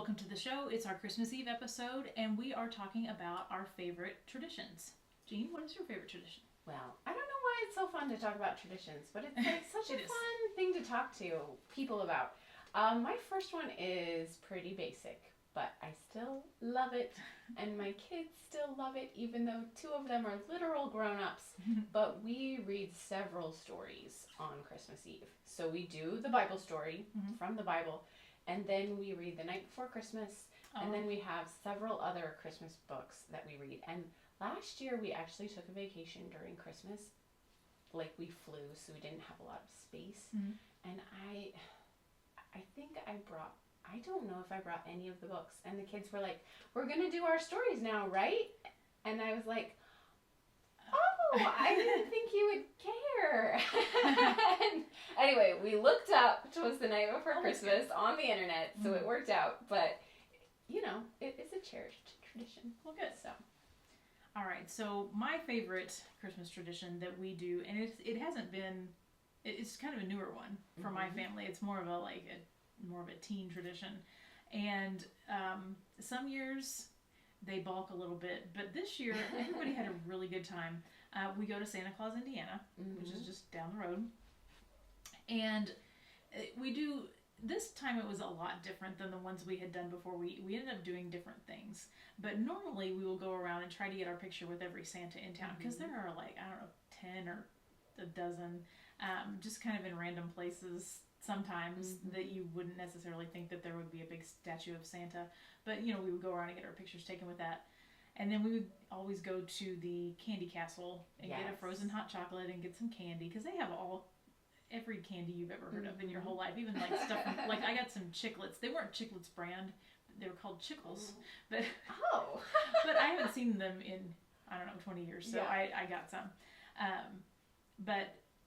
welcome to the show. It's our Christmas Eve episode, and we are talking about our favorite traditions. Jean, what is your favorite tradition? Well, I don't know why it's so fun to talk about traditions, but it's like such a fun thing to talk to people about. My first one is pretty basic, but I still love it, and my kids still love it, even though two of them are literal grown-ups. But we read several stories on Christmas Eve. So we do the Bible story from the Bible, and then we read The Night Before Christmas, and then we have several other Christmas books that we read. And last year we actually took a vacation during Christmas. Like, we flew, so we didn't have a lot of space. And I think I don't know if I brought any of the books. And the kids were like, we're going to do our stories now, right? And I was like, oh, I didn't think you would care. And anyway, we looked up, it was The Night Before Christmas on the internet, so it worked out. But, you know, it is a cherished tradition. Well, good. So, all right, so my favorite Christmas tradition that we do, and it hasn't been, it's kind of a newer one for my family. It's more of a teen tradition. And some years they balk a little bit, but this year everybody had a really good time. We go to Santa Claus, Indiana, which is just down the road. And we do, this time it was a lot different than the ones we had done before. We ended up doing different things. But normally we will go around and try to get our picture with every Santa in town, because there are like, I don't know, 10 or a dozen, just kind of in random places sometimes that you wouldn't necessarily think that there would be a big statue of Santa. But, you know, we would go around and get our pictures taken with that. And then we would always go to the Candy Castle and get a frozen hot chocolate and get some candy, because they have every candy you've ever heard of in your whole life, even like stuff from, like I got some Chiclets. They weren't Chiclets brand, they were called Chickles, but but I haven't seen them in, I don't know, 20 years, so I got some.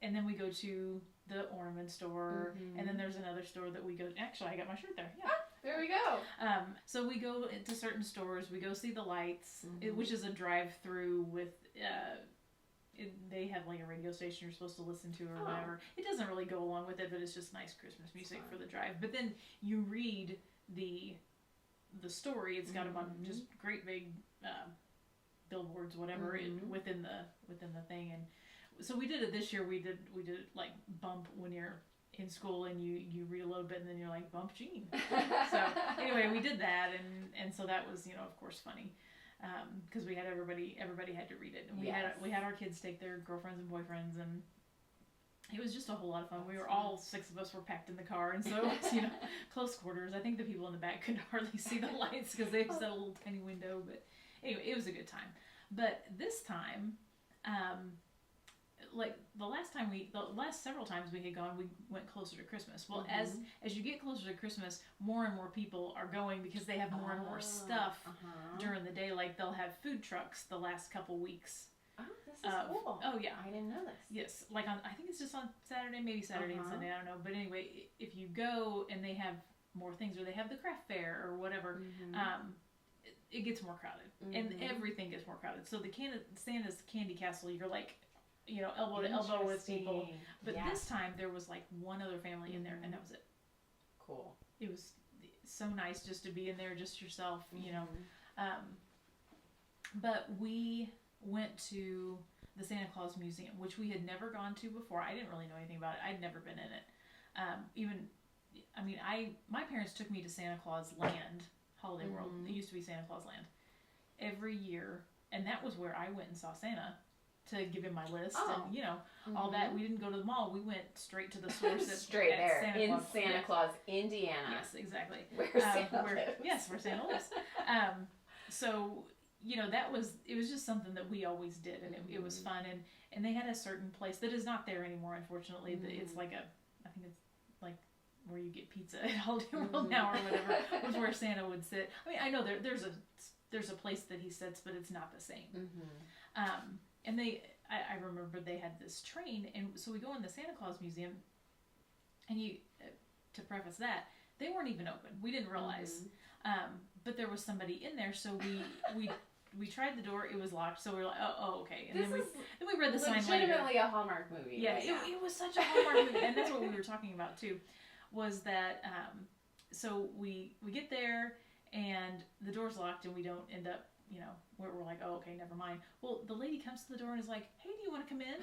And then we go to the ornament store, and then there's another store that we go, actually I got my shirt there, there we go. So we go to certain stores, we go see the lights, which is a drive-through with, they have like a radio station you're supposed to listen to or whatever. It doesn't really go along with it, but it's just nice Christmas music for the drive. But then you read the story. It's got a bunch of just great big billboards, whatever, within the thing. And so we did it this year. We did like bump when you're in school and you read a little bit and then you're like, bump Jean. So anyway, we did that, and so that was, you know, of course, funny. Because we had everybody had to read it, and we had our kids take their girlfriends and boyfriends, and it was just a whole lot of fun. We were all 6 of us were packed in the car, and so it was, you know, close quarters. I think the people in the back could hardly see the lights because they just had a little tiny window. But anyway, it was a good time. But this time, like the last several times we had gone, we went closer to Christmas. Well, as you get closer to Christmas, more and more people are going because they have more and more stuff during the day. Like, they'll have food trucks the last couple weeks. Oh, this is cool. Oh, yeah. I didn't know this. Yes. Like, I think it's just on Saturday, maybe Saturday and Sunday, I don't know. But anyway, if you go and they have more things, or they have the craft fair or whatever, it gets more crowded. And everything gets more crowded. So the Santa's Candy Castle, you're like, you know, elbow to elbow with people. But this time there was like one other family in there, and that was it. Cool. It was so nice just to be in there, just yourself, you know. But we went to the Santa Claus Museum, which we had never gone to before. I didn't really know anything about it. I'd never been in it. My parents took me to Santa Claus Land, Holiday World. It used to be Santa Claus Land, every year, and that was where I went and saw Santa, to give him my list and, you know, all that. We didn't go to the mall. We went straight to the source straight there Santa in Claus. Santa Claus, Indiana. Yes, exactly. Where Santa lives. Yes, where Santa lives. So, you know, it was just something that we always did, and it was fun. And they had a certain place that is not there anymore, unfortunately. It's like I think it's like where you get pizza at Holiday World now or whatever, was where Santa would sit. I mean, I know there's a place that he sits, but it's not the same. And I remember they had this train, and so we go in the Santa Claus Museum, and to preface that, they weren't even open. We didn't realize, but there was somebody in there, so we tried the door. It was locked, so we were like, oh, okay. And then we read the sign later. Legitimately a Hallmark movie. Yeah, it was such a Hallmark movie, and that's what we were talking about too, was that so we get there, and the door's locked, and we don't end up, we're like, oh, okay, never mind. Well, the lady comes to the door and is like, hey, do you want to come in?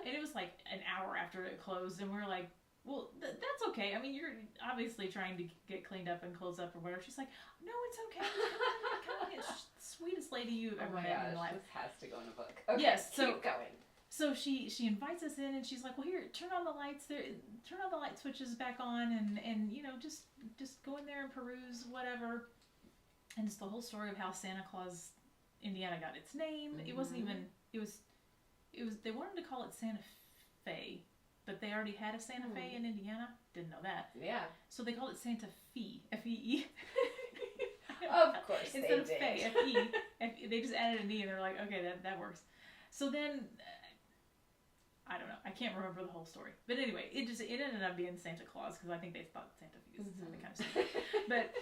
And it was like an hour after it closed, and we're like, well, that's okay. I mean, you're obviously trying to get cleaned up and closed up or whatever. She's like, no, it's okay. Come in. It's the sweetest lady you've ever met in your life. This has to go in a book. Okay, yes, so keep going. So she invites us in, and she's like, well, here, turn on the lights there, turn all the light switches back on, and just go in there and peruse whatever. And it's the whole story of how Santa Claus, Indiana, got its name. It wasn't even, it was they wanted to call it Santa Fe, but they already had a Santa Fe in Indiana. Didn't know that. Yeah. So they called it Santa Fe, F-E-E. Of course they Instead of did. Fe, F-E, they just added an E, and they're like, okay, that works. So then, I don't know. I can't remember the whole story. But anyway, it ended up being Santa Claus, because I think they thought Santa Fe was Santa kind of stuff. But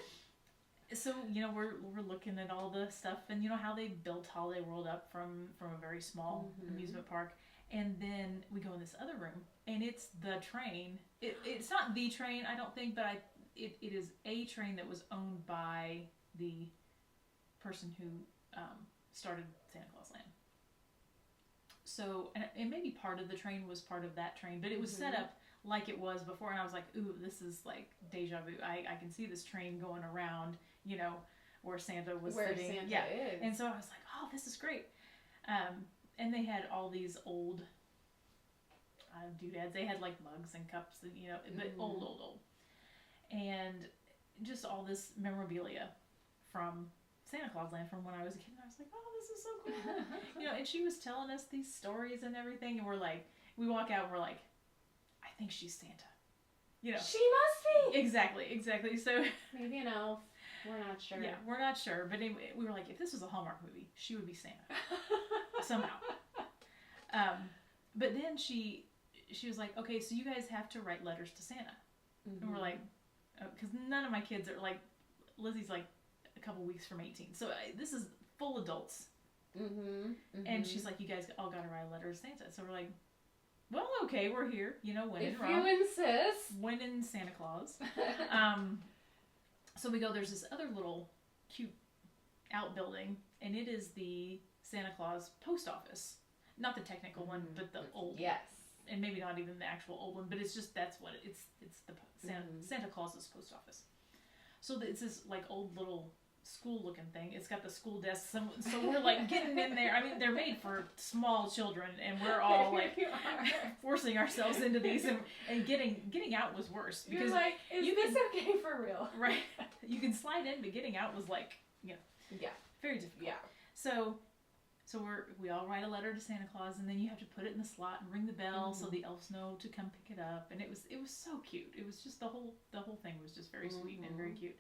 so, we're looking at all the stuff, and how they built Holiday World up from a very small amusement park. And then we go in this other room, and it's the train. It's not the train, I don't think, but it is a train that was owned by the person who started Santa Claus Land. So, and maybe part of the train was part of that train, but it was set up like it was before, and I was like, ooh, this is like deja vu. I can see this train going around, where Santa was sitting. Santa is. And so I was like, oh, this is great. And they had all these old doodads. They had like mugs and cups, and but old. And just all this memorabilia from Santa Claus Land from when I was a kid. And I was like, oh, this is so cool. And she was telling us these stories and everything, and we're like, we walk out and we're like, I think she's Santa. She must be. Exactly. So maybe an elf. We're not sure. Yeah, we're not sure. But anyway, we were like, if this was a Hallmark movie, she would be Santa. Somehow. But then she was like, okay, so you guys have to write letters to Santa. And we're like, because none of my kids are like, Lizzie's like a couple weeks from 18. So this is full adults. And she's like, you guys all got to write a letter to Santa. So we're like, well, okay, we're here. When if you insist. When in Santa Claus. So we go, there's this other little cute outbuilding, and it is the Santa Claus post office. Not the technical one, but the old one. Yes. And maybe not even the actual old one, but it's just, that's what it's the Santa Claus's post office. So it's this like old little school looking thing. It's got the school desk, so we're like getting in there. I mean, they're made for small children, and we're all like forcing ourselves into these, and getting out was worse, because you're like, is this okay for real? Right. You can slide in, but getting out was like, very difficult. Yeah. So we all write a letter to Santa Claus, and then you have to put it in the slot and ring the bell so the elves know to come pick it up. And it was so cute. It was just the whole thing was just very sweet and very cute.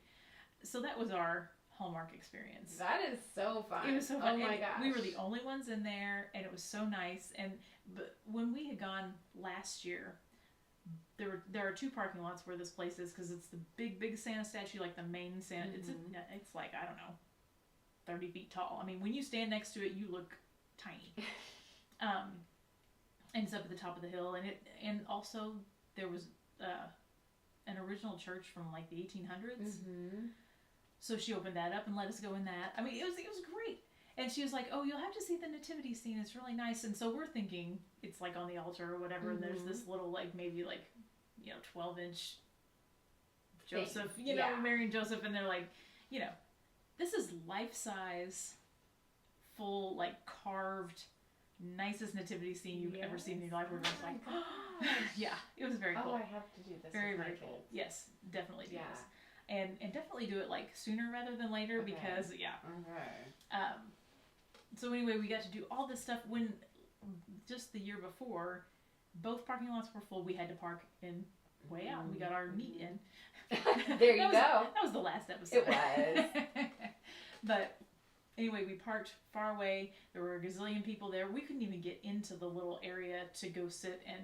So that was our Hallmark experience. That is so fun. It was so fun. Oh my and gosh. we were the only ones in there, and it was so nice. But when we had gone last year, there are two parking lots where this place is, because it's the big Santa statue, like the main Santa. It's like, I don't know, 30 feet tall. I mean, when you stand next to it, you look tiny. And it's up at the top of the hill, and also there was an original church from like the 1800s. So she opened that up and let us go in that. I mean, it was great. And she was like, oh, you'll have to see the nativity scene. It's really nice. And so we're thinking it's like on the altar or whatever. And there's this little, like, maybe like, 12-inch Joseph, Mary and Joseph. And they're like, this is life-size, full, like, carved, nicest nativity scene you've ever seen in your life. We're just like, yeah, it was very cool. Oh, I have to do this. Very, with my very cool. kids. Yes, definitely do this. And definitely do it like sooner rather than later, because so anyway, we got to do all this stuff when just the year before, both parking lots were full. We had to park in way out, and we got our meat in. There you go. That was the last episode. It was. But anyway, we parked far away. There were a gazillion people there. We couldn't even get into the little area to go sit and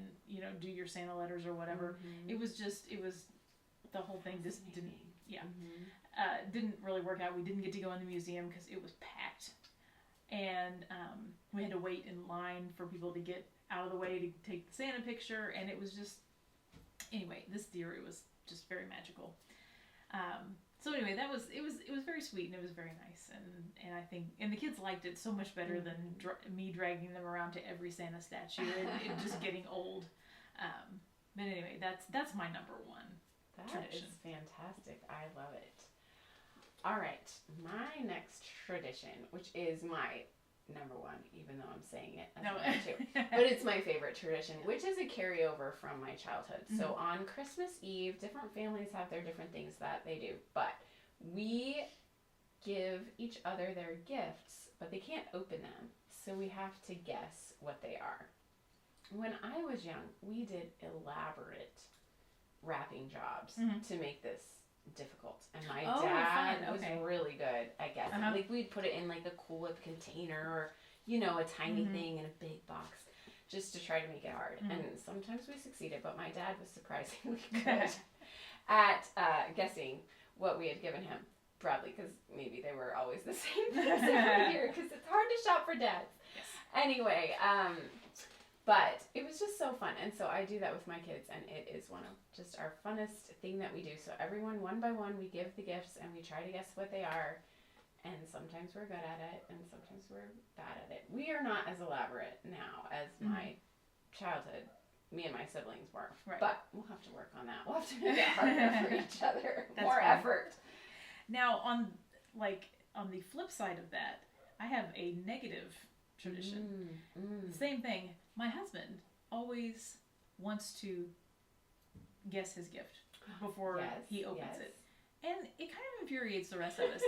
do your Santa letters or whatever. It was the whole thing just didn't. Didn't really work out. We didn't get to go in the museum because it was packed, and we had to wait in line for people to get out of the way to take the Santa picture, and it was just, anyway, this year it was just very magical. So anyway, it was very sweet and it was very nice, and I think the kids liked it so much better than me dragging them around to every Santa statue and it just getting old. But anyway, that's my number one. That tradition. is fantastic. I love it. All right, my next tradition, which is my number one, even though I'm saying it as number two, but it's my favorite tradition, which is a carryover from my childhood. Mm-hmm. So on Christmas Eve, different families have their different things that they do, but we give each other their gifts, but they can't open them, so we have to guess what they are. When I was young, we did elaborate wrapping jobs to make this difficult, and my dad was really good at guessing. Like we'd put it in like a Cool Whip container, or a tiny thing in a big box, just to try to make it hard. And sometimes we succeeded, but my dad was surprisingly good at guessing what we had given him. Probably because maybe they were always the same things every year, because it's hard to shop for dads. Yes. Anyway, but it was just so fun, and so I do that with my kids, and it is one of just our funnest thing that we do. So everyone, one by one, we give the gifts, and we try to guess what they are, and sometimes we're good at it, and sometimes we're bad at it. We are not as elaborate now as my childhood, me and my siblings were, but we'll have to work on that. We'll have to make it harder for each other, more effort. Now, on the flip side of that, I have a negative tradition. Same thing. My husband always wants to guess his gift before he opens it. And it kind of infuriates the rest of us.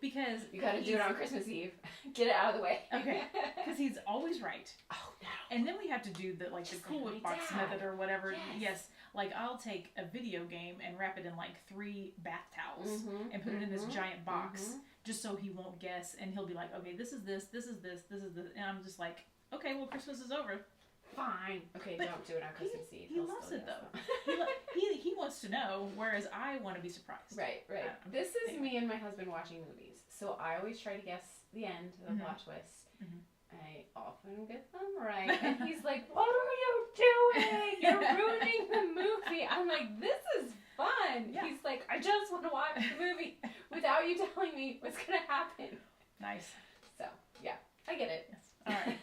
Because you got to do it on Christmas Eve. Get it out of the way. Okay. Because he's always right. Oh, no. And then we have to do the Cool Whip box method or whatever. Yes. Like I'll take a video game and wrap it in 3 bath towels and put it in this giant box just so he won't guess, and he'll be like, okay, this is this, this is this, this is this, and I'm just like, okay, well, Christmas is over. Fine. Okay, but don't do it on Christmas Eve. He loves it though. he wants to know, whereas I want to be surprised. Right. This is me and my husband watching movies, so I always try to guess the end, the plot twist. I often get them right, and he's like, what are you doing? You're ruining the movie. I'm like, this is fun. Yeah. He's like, I just want to watch the movie without you telling me what's going to happen. Nice. So, yeah, I get it. Yes.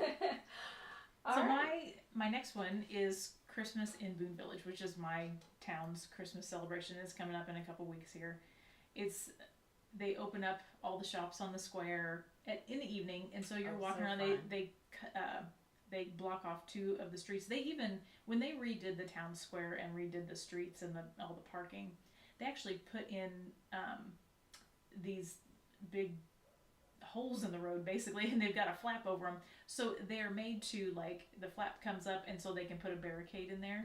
All right. So my next one is Christmas in Boone Village, which is my town's Christmas celebration. It's coming up in a couple weeks here. They open up all the shops on the square in the evening, and so you're walking around. They block off 2 of the streets. They even, when they redid the town square and redid the streets and all the parking, they actually put in these big holes in the road basically, and they've got a flap over them. So they're made to the flap comes up, and so they can put a barricade in there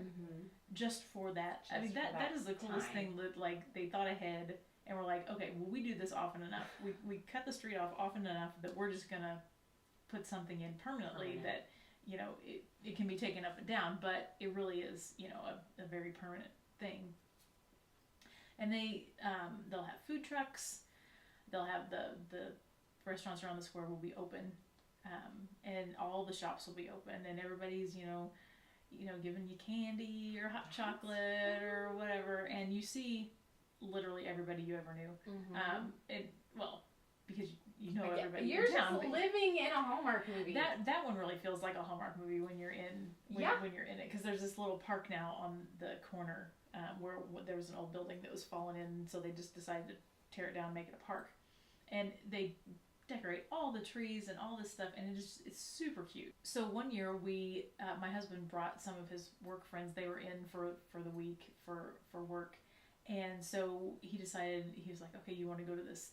just for that. I mean that is the coolest thing that they thought ahead. And we're like, okay, well, we do this often enough. We cut the street off often enough that we're just going to put something in permanently that, it can be taken up and down, but it really is, a very permanent thing. And they'll have food trucks. They'll have the restaurants around the square will be open. And all the shops will be open. And everybody's, giving you candy or hot chocolate or whatever. And you see literally everybody you ever knew. Because everybody you're in town. You're just living in a Hallmark movie. That one really feels like a Hallmark movie when you're in it, because there's this little park now on the corner where there was an old building that was fallen in, so they just decided to tear it down and make it a park, and they decorate all the trees and all this stuff, and it's super cute. So one year my husband brought some of his work friends. They were in for the week for work. And so he decided, he was like, okay, you want to go to this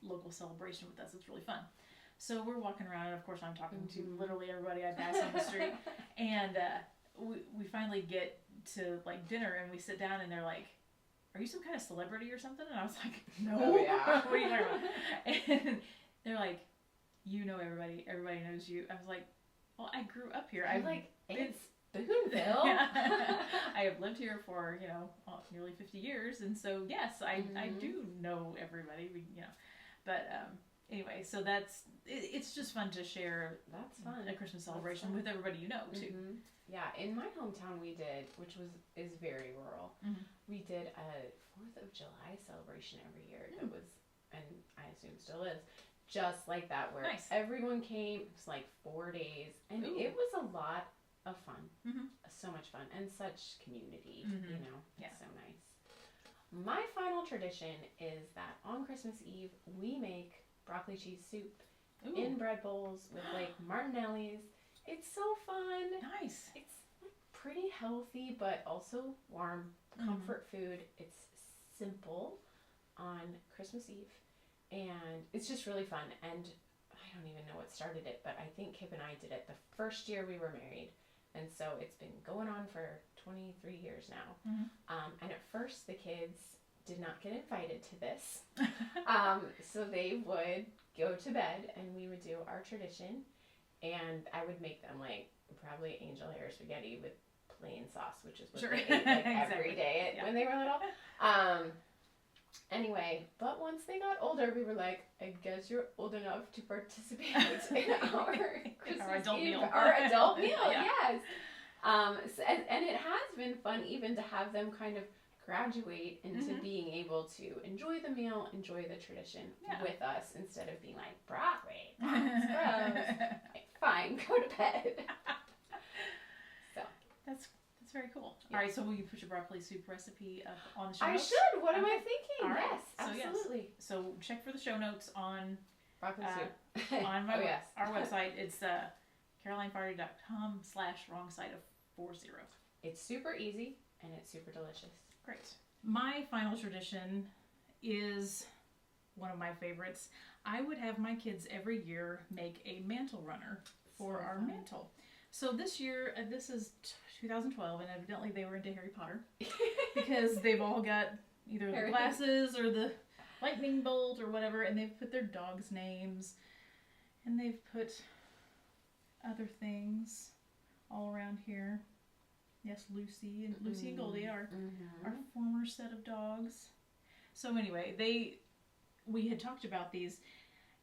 local celebration with us? It's really fun. So we're walking around, and of course I'm talking to literally everybody I pass on the street. And we finally get to dinner, and we sit down, and they're like, are you some kind of celebrity or something? And I was like, no. Oh, yeah. What are you talking about? And they're like, everybody knows you. I was like, well, I grew up here. It's Boonville. I have lived here for nearly 50 years, and so yes, I do know everybody. But anyway, so it's just fun to share That's fun. a Christmas celebration with everybody you know too. Mm-hmm. Yeah, in my hometown we did, which is very rural. Mm-hmm. We did a 4th of July celebration every year. That was, and I assume still is, just like that, where everyone came. It was like 4 days, and it was a lot of fun. Mm-hmm. So much fun, and such community. Mm-hmm. You know, so nice. My final tradition is that on Christmas Eve we make broccoli cheese soup in bread bowls with like Martinelli's. It's so fun. Nice. It's like pretty healthy, but also warm comfort food. It's simple on Christmas Eve, and it's just really fun. And I don't even know what started it, but I think Kip and I did it the first year we were married, and so it's been going on for 23 years now. And at first the kids did not get invited to this, so they would go to bed and we would do our tradition, and I would make them like probably angel hair spaghetti with plain sauce, which is what they ate like every day when they were little. Anyway, but once they got older, we were like, I guess you're old enough to participate in our Christmas Eve, our adult meal. Yes. And it has been fun even to have them kind of graduate into being able to enjoy the meal, enjoy the tradition with us, instead of being like, broccoli, that's gross. Like, fine, go to bed. So that's very cool. All right, so will you put your broccoli soup recipe up on the show notes? I should. What am I thinking? All right. Yes, absolutely. So check for the show notes on broccoli soup on our website. It's CarolineFarley.com/wrong side of 40. It's super easy and it's super delicious. Great. My final tradition is one of my favorites. I would have my kids every year make a mantle runner for our mantle. So this year, this is 2012, and evidently they were into Harry Potter because they've all got either the glasses or the lightning bolt or whatever, and they've put their dogs' names, and they've put other things all around here. Yes, Lucy and Goldie are our former set of dogs. So anyway, we had talked about these,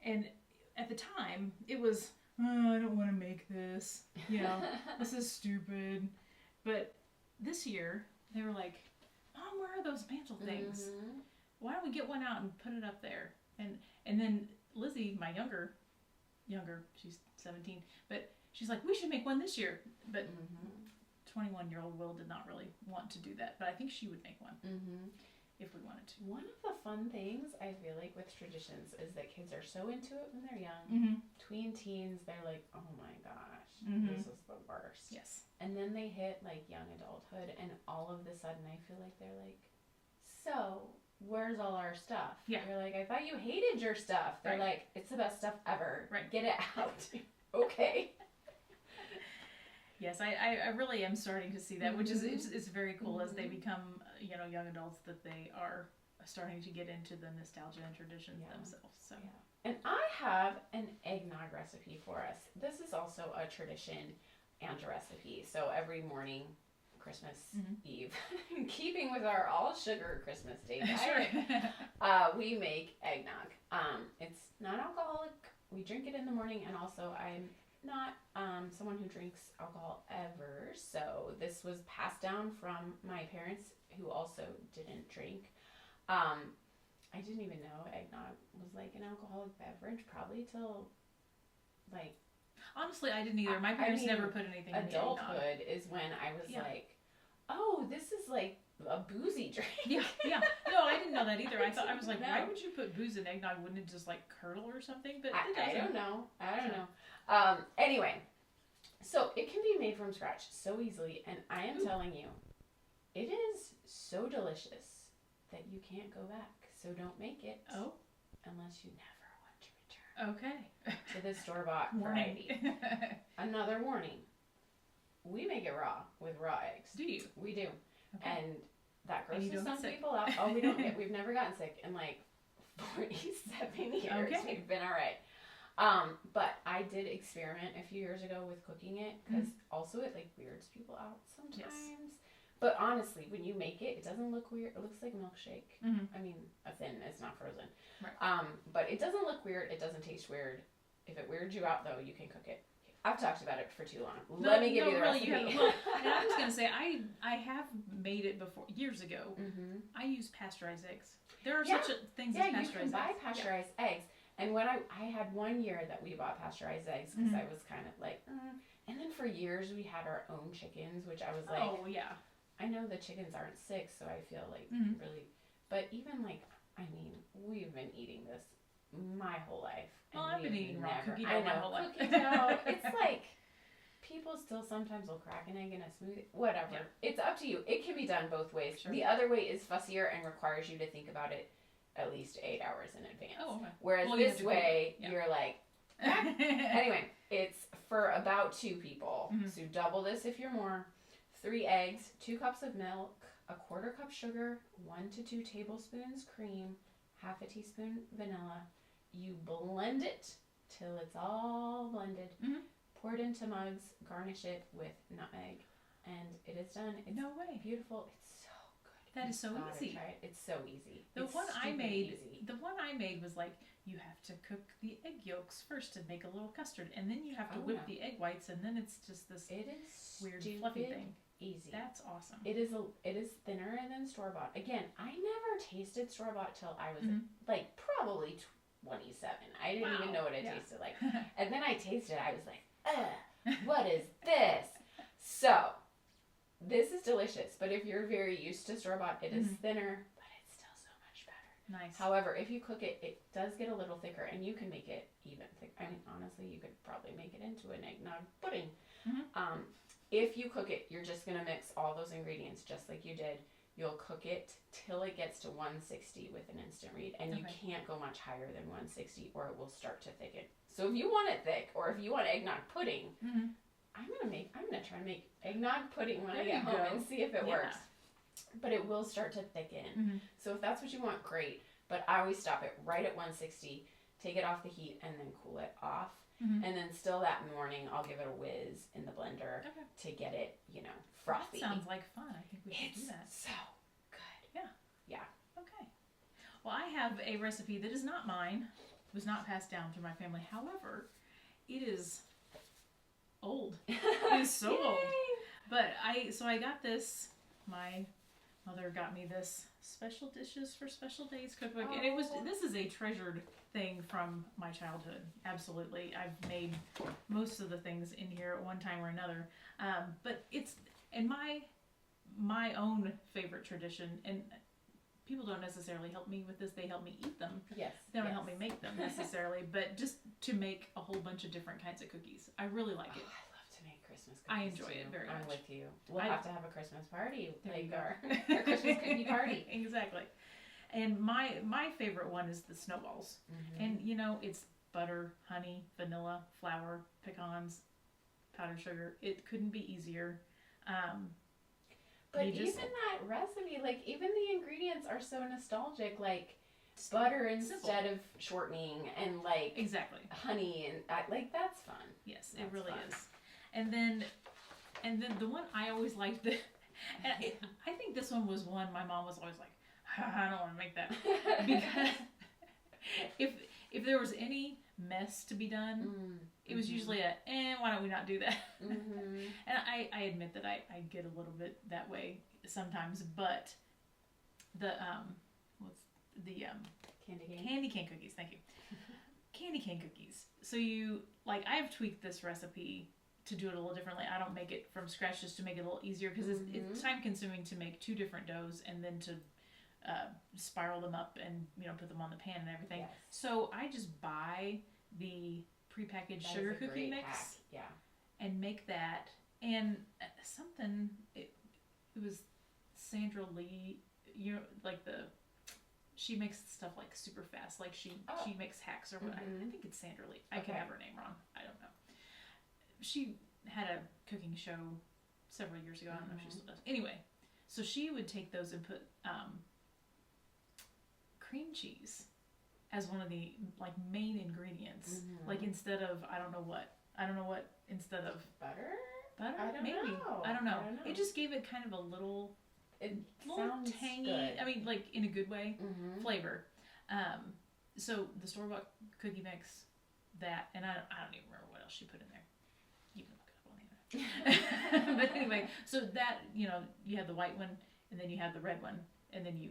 and at the time it was, I don't want to make this. You know, this is stupid. But this year they were like, Mom, where are those mantle things? Why don't we get one out and put it up there? And then Lizzie, my younger, she's 17, but she's like, we should make one this year. But 21-year-old Will did not really want to do that, but I think she would make one if we wanted to. One of the fun things I feel like with traditions is that kids are so into it when they're young. Tween teens, they're like, oh my gosh, this is the worst. Yes. And then they hit like young adulthood, and all of a sudden I feel like they're like, so where's all our stuff? Yeah. You're like, I thought you hated your stuff. They're like, it's the best stuff ever. Right. Get it out. Okay. Yes, I really am starting to see that, which is it's very cool as they become young adults, that they are starting to get into the nostalgia and traditions themselves. So. Yeah. And I have an eggnog recipe for us. This is also a tradition and a recipe. So every morning, Christmas Eve, keeping with our all sugar Christmas Day diet, we make eggnog. It's non-alcoholic. We drink it in the morning, and also I'm not someone who drinks alcohol ever, so this was passed down from my parents, who also didn't drink. I didn't even know eggnog was like an alcoholic beverage probably till like, honestly, I didn't either. My parents never put anything in the eggnog. Adulthood is when I was like, oh, this is like a boozy drink. Yeah. No, I didn't know that either. I was like, why would you put booze in eggnog? Wouldn't it just like curdle or something? But I don't know. Anyway, so it can be made from scratch so easily, and I am telling you, it is so delicious that you can't go back. So don't make it unless you never want to return. Okay. To the store-bought variety. Another warning. We make it raw with raw eggs. Do you? We do. Okay. And that grosses some people out. Oh, we've never gotten sick in like 47 years. Okay. We've been all right. But I did experiment a few years ago with cooking it, because also it like weirds people out sometimes. But honestly, when you make it, it doesn't look weird. It looks like milkshake. Mm-hmm. I mean, a thin. It's not frozen. Right. But it doesn't look weird. It doesn't taste weird. If it weirds you out, though, you can cook it. I've talked about it for too long. Let me give you the recipe. Well, and I was gonna say I have made it before years ago. Mm-hmm. I use pasteurized eggs. There are Yeah. such things Yeah, as you pasteurized can buy eggs. pasteurized eggs. And when I had 1 year that we bought pasteurized eggs because I was kind of like, and then for years we had our own chickens, which I was like, Oh yeah. I know the chickens aren't sick, so I feel like really, but even like, I mean, we've been eating this my whole life. And Well, I've been eating raw cookie dough I my know, whole life. cookie dough. It's like, people still sometimes will crack an egg in a smoothie. Whatever. Yeah. It's up to you. It can be done both ways. Sure. The other way is fussier and requires you to think about it at least 8 hours in advance. Oh, okay. Whereas Well, you this have to way, cook it. Yeah. you're like, anyway, it's for about 2 people. Mhm. So double this if you're more. 3 eggs, 2 cups of milk, a 1/4 cup sugar, 1 to 2 tablespoons cream, half a teaspoon vanilla. You blend it till it's all blended. Mhm. Pour it into mugs, garnish it with nutmeg, and it is done. It's No way. beautiful. It's so good. That is so You gotta easy. try it. It's so easy. The It's one I stupid made, easy. the one I made was like you have to cook the egg yolks first to make a little custard, and then you have to Oh, whip no. the egg whites, and then it's just this It is weird stupid fluffy thing. easy. That's awesome. It is thinner than store bought. Again, I never tasted store bought till I was Mhm. like probably 27. I didn't even Wow. know what it Yeah. tasted like. And then I tasted it. I was like, what is this? So, this is delicious. But if you're very used to store bought, it is Mhm. thinner, but it's still so much better. Nice. However, if you cook it, it does get a little thicker, and you can make it even thicker. I mean, honestly, you could probably make it into an eggnog pudding. Mhm. If you cook it, you're just going to mix all those ingredients just like you did. You'll cook it till it gets to 160 with an instant read, and you Okay. can't go much higher than 160 or it will start to thicken. So if you want it thick, or if you want eggnog pudding, Mhm. I'm gonna try to make eggnog pudding when I There get you home go. and see if it Yeah. works. But it will start to thicken. Mhm. So if that's what you want, great. But I always stop it right at 160, take it off the heat, and then cool it off. Mhm. And then still that morning, I'll give it a whiz in the blender Okay. to get it, frothy. That sounds like fun. I think we should do that. So good. Okay. Well, I have a recipe that is not mine. It was not passed down through my family. However, it is old. It is so old. Yay! But I got this. My mother got me this special dishes for special days cookbook, and this is a treasured thing from my childhood. Absolutely, I've made most of the things in here at one time or another. But it's in my own favorite tradition, and people don't necessarily help me with this. They help me eat them. Yes. They don't help me make them necessarily, but just to make a whole bunch of different kinds of cookies. I really like it. I love to make Christmas cookies. I enjoy too. it very I'm much. with you. We'll I- have to have a Christmas party, There you like go. our Christmas cookie party. Exactly. And my favorite one is the snowballs. Mm-hmm. And it's butter, honey, vanilla, flour, pecans, powdered sugar. It couldn't be easier. But you just- even that recipe, like even the ingredients are so nostalgic, like butter instead of shortening, and like Exactly. honey, and like that's fun. Yes, it That's really fun. is. And then the one I always liked, I think this one was one my mom was always like, I don't want to make that, because if there was any mess to be done, it was usually why don't we not do that? Mm-hmm. And I admit that I get a little bit that way sometimes, but the Candy cane. candy cane cookies, thank you. Candy cane cookies. So I've tweaked this recipe to do it a little differently. I don't make it from scratch just to make it a little easier, because it's time consuming to make 2 different doughs and then to spiral them up and put them on the pan and everything. Yes. So I just buy the prepackaged That sugar is a cookie great mix hack. Yeah. and make that. And it was Sandra Lee, she makes stuff like super fast, like she makes hacks or what. I think it's Sandra Lee. I can have her name wrong. I don't know. She had a cooking show several years ago. I don't know if she still does. Anyway, so she would take those and put cream cheese as one of the main ingredients. Like instead of I don't know what instead of Butter. Butter? I don't Maybe. know. I don't know. It just gave it kind of a little sounds tangy. good. I mean, like in a good way, flavor. So the store-bought cookie mix, that, and I don't even remember what else she put in there. You can look it up on the internet. But anyway, so that, you know, you have the white one, and then you have the red one, and then you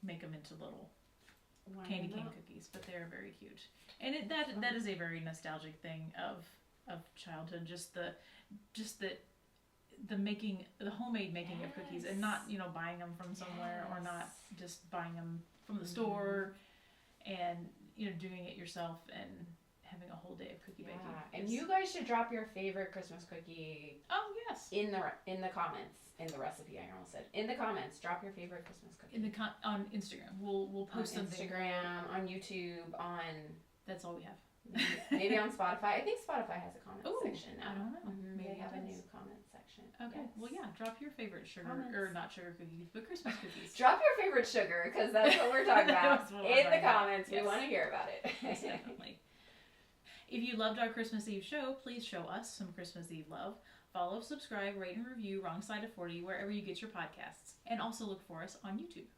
make them into little candy cane cookies, but they're very cute. And that is a very nostalgic thing of childhood, just the homemade making of cookies, and not, you know, buying them from somewhere, or not just buying them from the store, and, you know, doing it yourself and having a whole day of cookie baking. And you guys should drop your favorite Christmas cookie. Oh yes. In the comments, in the recipe. I almost said in the comments. Drop your favorite Christmas cookie. On Instagram, we'll post on something. Instagram, on YouTube, on. That's all we have. Maybe on Spotify. I think Spotify has a comment section now. I don't know. Maybe they have a new comment section. Okay. Yes. Well, yeah. Drop your favorite sugar, or not sugar cookies, but Christmas cookies. Drop your favorite sugar, because that's what we're talking about. In the comments, we want to hear about it. Yes, definitely. If you loved our Christmas Eve show, please show us some Christmas Eve love. Follow, subscribe, rate, and review Wrong Side of 40 wherever you get your podcasts, and also look for us on YouTube.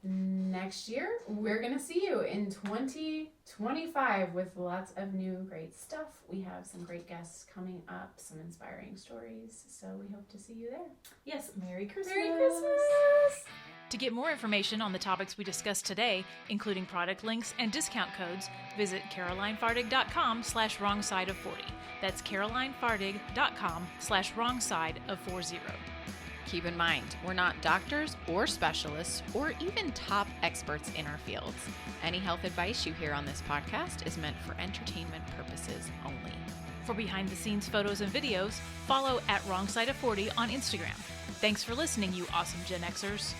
Next year, we're going to see you in 2025 with lots of new great stuff. We have some great guests coming up, some inspiring stories, so we hope to see you there. Yes, Merry Christmas! Merry Christmas! To get more information on the topics we discussed today, including product links and discount codes, visit carolinefardig.com/wrongsideof40. That's carolinefardig.com/wrongsideof40. Keep in mind, we're not doctors or specialists or even top experts in our fields. Any health advice you hear on this podcast is meant for entertainment purposes only. For behind-the-scenes photos and videos, follow @WrongSideOf40 on Instagram. Thanks for listening, you awesome Gen Xers.